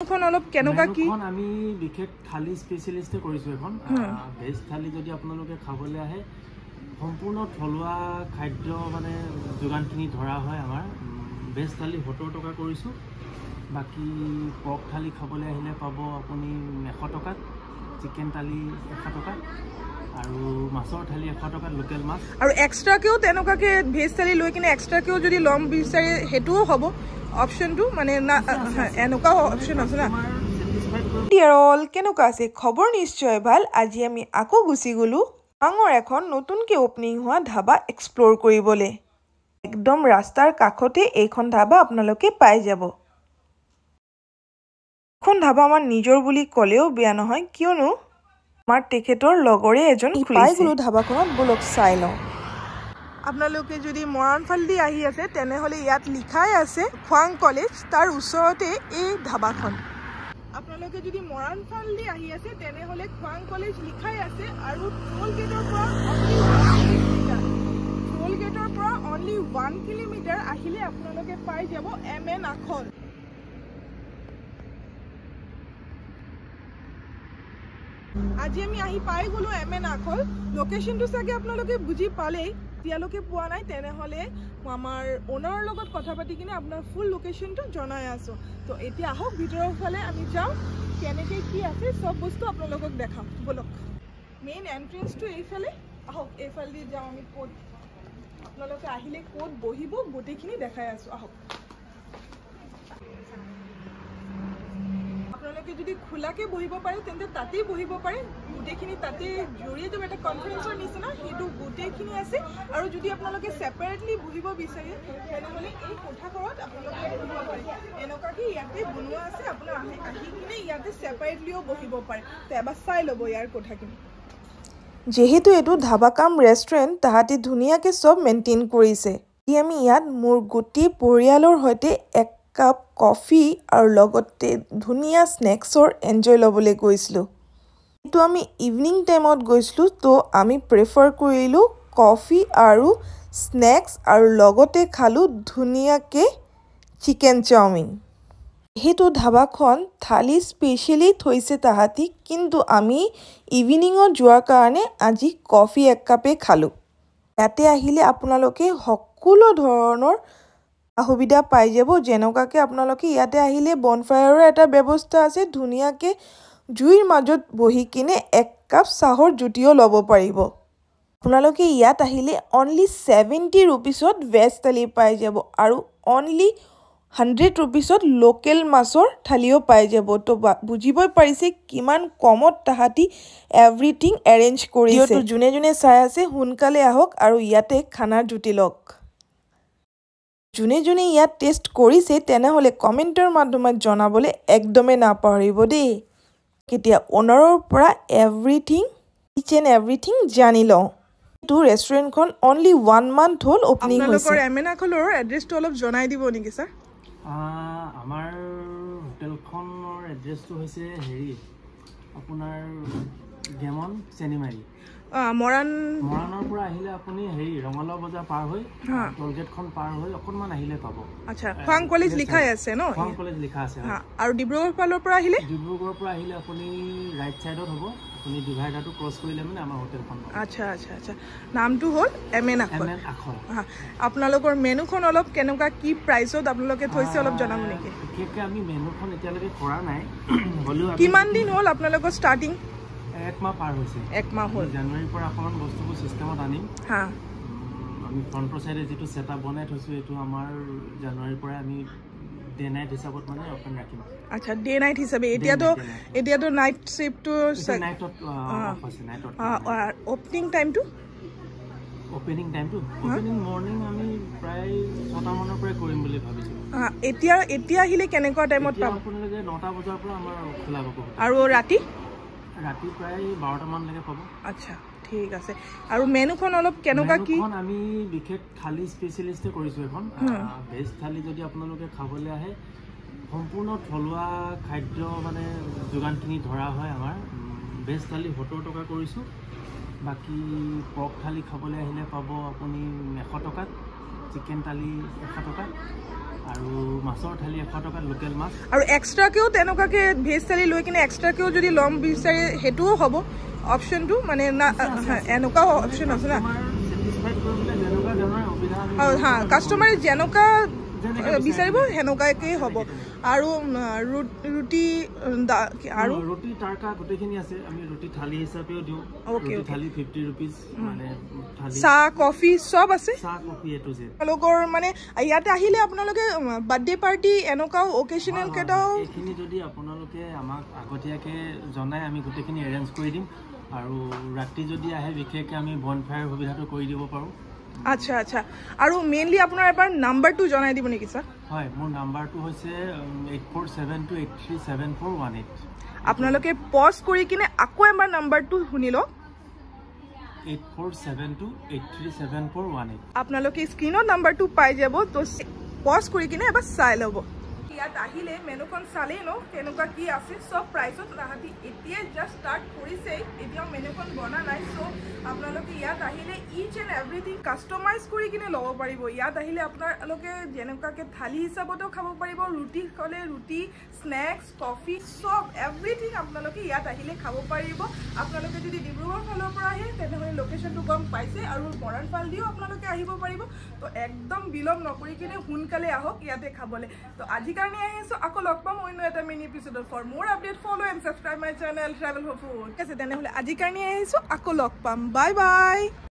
এখন অলপ কেনেকুৱা কি আমি বিশেষ থালি স্পেশালিষ্টে কৰিছো এখন ভেজ থালি যদি আপোনালোকে খাবলৈ আহে সম্পূৰ্ণ থলুৱা খাদ্য মানে যোগানখিনি ধৰা হয় আমাৰ ভেজ থালি 70 টকা কৰিছো বাকি পৰ্ক থালি খাবলৈ আহিলে পাব আপুনি 100 টকা চিকেন থালি 100 টকা আৰু মাছৰ থালি 100 টকা লোকেল মাছ আৰু এক্সট্ৰা কেও তেনেকুৱাকে ভেজ থালি লৈ কিনে এক্সট্ৰা কেও যদি লম বিচাৰে হেতুও হ'ব অপশনটো মানে না এনেকুৱা অপশন আছে না ডিয়াৰ অল কেনেকুৱা আছে খবৰ নিশ্চয় ভাল আজি আমি আকৌ গুছি গলো ডাঙৰ এখন নতুনকৈ ওপেনিং হোৱা ধাবা এক্সপ্লোৰ কৰিবলৈ একদম ৰাস্তাৰ কাষতে এইখন ধাবা আপোনালোকে পাই যাব এখন ধাবা আমাৰ নিজৰ বুলি ক'লেও বেয়া নহয় কিয়নো আমাৰ তেখেতৰ লগৰে এজন পাই গলো ধাবাখনত বলক চাই লওঁ আপোনালোকে যদি মৰাণফালদি আহি আছে তেনেহলে ইয়াত লিখাই আছে খোৱাং কলেজ তাৰ ওচৰতে এই ধাবাখন আপোনালোকে যদি মৰাণফালদি আহি আছে তেনেহলে খোৱাং কলেজ লিখাই আছে আৰু টোল গেটৰ পৰা অনলি 1 কিলোমিটাৰ আহিলে আপোনালোকে পাই যাব এমএন আখল আজি আমি আহি পাই গলো এমএন আখল লোকেশনটো সাগে আপোনালোকে বুজি পালেতিয়ালোকে পোৱা নাই তেনেহলে আমাৰ ওনাৰৰ লগত কথা পাতি কিনে আপোনাৰ ফুল লোকেশনটো জনাই আছো তো এতিয়া আহক ভিতৰৰ ফালে আমি যাও কেনেকে কি আছে সব বস্তু আপোনালোকক দেখাম বলক মেইন এন্ট্ৰেন্সটো এইফালে আহক এইফালে দি যাও আমি কোড আপোনালোকে আহিলে কোড বহিব গোটেইখিনি দেখাই আছো আহক আপোনালোকে যদি খোলাকে বহিব পাৰে তেন্তে তাতেই বহিব পাৰে গোটেইখিনি তাতে জড়িয়ে যাব এটা কনফাৰেন্সৰ নিচিনা সেইটো গোটেইখিনি আছে আৰু যদি আপোনালোকে সেপাৰেটলি বহিব বিচাৰে তেনেহলে এই কোঠাঘৰত আপোনালোকে বহিব পাৰে এনেকুৱাকৈ ইয়াতে বনোৱা আছে আপোনালোকে আহি কিনে ইয়াতে সেপাৰেটলিও বহিব পাৰে তো এবাৰ চাই ল'ব ইয়াৰ কোঠাখিনি যেহেতু এটো ধাবা কাম ৰেষ্টুৰেণ্ট তাহাঁতে ধুনীয়াকৈ সব মেইনটেইন কৰিছে আমি ইয়াত মোৰ গোটেই পৰিয়ালৰ সৈতে এক কাপ কফি আৰু লগতে ধুনীয়া স্নেক্সৰ এনজয় ল'বলৈ গৈছিলোঁ কিন্তু আমি ইভিনিং টাইমত গৈছিলোঁ তো আমি প্ৰেফাৰ কৰিলোঁ কফি আৰু স্নেক্স আৰু লগতে খালোঁ ধুনীয়াকৈ চিকেন চাওমিন সেইটো ধাবাখন থালি স্পেচিয়েলি থৈছে তাহাঁতি কিন্তু আমি ইভিনিঙত যোৱাৰ কাৰণে আজি কফি এক কাপে খালোঁ ইয়াতে আহিলে আপোনালোকে সকলো ধৰণৰ সুবিধা পাই যাব যেনেকুৱাকৈ আপোনালোকে ইয়াতে আহিলে বনফায়াৰৰ এটা ব্যৱস্থা আছে ধুনীয়াকৈ জুইৰ মাজত বহি কিনে এক কাপ চাহৰ জুতিও ল'ব পাৰিব আপোনালোকে ইয়াত আহিলে অনলি 70 ৰুপিছত ভেজ থালি পাই যাব আৰু অনলি 100 ৰুপিছত লোকেল মাছৰ থালিও পাই যাব তো বুজিবই পাৰিছে কিমান কমত তাহাঁতি এভৰিথিং এৰেঞ্জ কৰিছে তো যোনে যোনে চাই আছে সোনকালে আহক আৰু ইয়াতে খানাৰ জুতি লওক যোনে যোনে ইয়াত টেষ্ট কৰিছে তেনেহলে কমেন্টৰ মাধ্যমত জনাবলৈ একদমে নাপাহৰিব দেই কেতিয়া ওনাৰৰ পৰা এভৰিথিং ইচ এণ্ড এভৰিথিং জানি লওঁ তো ৰেষ্টুৰেণ্টখন অনলি 1 মান্থ হ'ল ওপেনিং হৈছে আপোনালোকৰ এমেনাখলৰ এড্ৰেছটো অলপ জনাই দিব নেকি স্যাৰ আমাৰ হোটেলখনৰ এড্ৰেছটো হৈছে হেৰি আপোনাৰ গেমন চেনিমাৰী মৰাণৰ পৰা আহিলে আপুনি হেৰি ৰঙালাও বজাৰ পাৰ হৈ টোল গেটখন পাৰ হৈ অকনমান আহিলে পাব আচ্ছা খোৱাং কলেজ লিখাই আছে ন খোৱাং কলেজ লিখা আছে আৰু ডিব্ৰুগড় ফালৰ পৰা আহিলে আপুনি ৰাইট সাইডত হ'ব আপুনি ডিভাইডাৰটো ক্ৰছ কৰিলে মানে আমাৰ হোটেলখন আচ্ছা আচ্ছা আচ্ছা নামটো হ'ল এমএন আখল আপোনালোকৰ মেনুখন অলপ কেনেকুৱা কি প্ৰাইচত আপোনালোকে থৈছে অলপ জনাব নেকি বিশেষকৈ আমি মেনুখন এতিয়ালৈকে কৰা নাই কিমান দিন হ'ল আপোনালোকৰ ষ্টাৰ্টিং এক মাহ পাৰ হৈছে এক মাহ হ'ল জানুৱাৰীৰ পৰা অকণমান বস্তুবোৰ চিষ্টেমত আনিম আমি ফ্ৰণ্টৰ চাইডে যিটো ছেটআপ বনাই থৈছোঁ এইটো আমাৰ জানুৱাৰীৰ পৰা আমি ডে নাইট হিচাপত মানে অপেন ৰাখিম আচ্ছা ডে নাইট হিচাপে এতিয়াতো নাইট শিফটটো নাইটত আছে নাইটত ওপেনিং টাইমটো ওপেনিং মৰ্নিং আমি প্ৰায় 6টা মানৰ পৰা কৰিম বুলি ভাবিছোঁ এতিয়া আহিলে কেনেকুৱা টাইমত পাম আপোনালোকে 9টা বজাৰ পৰা আমাৰ খোলা হ'ব আৰু ৰাতি প্ৰায় 12টা মানলৈকে পাব আচ্ছা ঠিক আছে আৰু মেনুখন অলপ কেনেকুৱা কি আমি বিশেষ থালি স্পেশালিষ্টে কৰিছোঁ এখন ভেজ থালি যদি আপোনালোকে খাবলৈ আহে সম্পূৰ্ণ থলুৱা খাদ্য মানে যোগানখিনি ধৰা হয় আমাৰ ভেজ থালি 70 টকা কৰিছোঁ বাকি পৰ্ক থালি খাবলৈ আহিলে পাব আপুনি 100 টকা চিকেন থালি 100 টকা আৰু মাছৰ থালি 100 টকা লোকেল মাছ আৰু এক্সট্ৰাকেও তেনেকুৱাকে ভেজ থালি লৈ কিনে এক্সট্ৰাকেও যদি ল'ম বিচাৰে হেতুও হ'ব অপশনটো মানে না এনেকুৱাও অপশন আছে না হা কাস্টমাৰে যেনেকুৱা বিচাৰিব সেনেকুৱাকৈ হ'ব আৰু ৰুটি আৰু ৰুটি তাৰকা গোটেইখিনি আছে আমি ৰুটি থালি হিচাপেও দিওঁ ৰুটি থালি 50 रुपीस মানে থালি চাহ কফি সব আছে চাহ কফি এটো যে লগৰ মানে ইয়াতে আহিলে আপোনালোকে বাৰ্থডে পাৰ্টি এনেকুৱাও অকেশনাল কেটাও এখিনি যদি আপোনালোকে আমাক আগতীয়াকে জনাই আমি গোটেইখিনি এৰেঞ্জ কৰি দিম আৰু ৰাতি যদি আহে বিশেষকৈ আমি বনফায়াৰ সুবিধাটো কৰি দিব পাৰোঁ আচ্ছা আচ্ছা আৰু মেইনলি আপোনাৰ এবাৰ নাম্বাৰটো জনাই দিব নেকি স্যাৰ হয় মোৰ নাম্বাৰটো হৈছে 8472837418 আপোনালোকে পজ কৰি কিনে আকৌ এবাৰ নাম্বাৰটো শুনি লওক 8472837418 আপোনালোকে স্ক্ৰিনত নাম্বাৰটো পাই যাব তো পজ কৰি কিনে এবাৰ চাই ল'ব ইয়াত আহিলে মেনুখন চালেই ন কেনেকুৱা কি আছে সব প্ৰাইচত তাহাঁতি এতিয়া জাষ্ট ষ্টাৰ্ট কৰিছে এতিয়া মেনুখন বনা নাই সো আপোনালোকে ইয়াত আহিলে ইচ এণ্ড এভৰিথিং কাষ্টমাইজ কৰি কিনে ল'ব পাৰিব ইয়াত আহিলে আপোনালোকে যেনেকুৱাকৈ থালি হিচাপতেও খাব পাৰিব ৰুটি ক'লে ৰুটি স্নেক্স কফি সব এভৰিথিং আপোনালোকে ইয়াত আহিলে খাব পাৰিব আপোনালোকে যদি ডিব্ৰুগড় ফালৰ পৰা আহে তেনেহ'লে লোকেশ্যনটো গম পাইছে আৰু মৰাণ ফাল দিও আপোনালোকে আহিব পাৰিব তো একদম বিলম্ব নকৰি কিনে সোনকালে আহক ইয়াতে খাবলৈ তো আজি কাৰণে আহিছো আকৌ লগ পাম অন্য এটা মিনি এপিসোডত for more update follow and subscribe my channel travel for food ঠিক আছে তেনেহ'লে আজি কাৰণে আহিছো আকৌ লগ পাম বাই বাই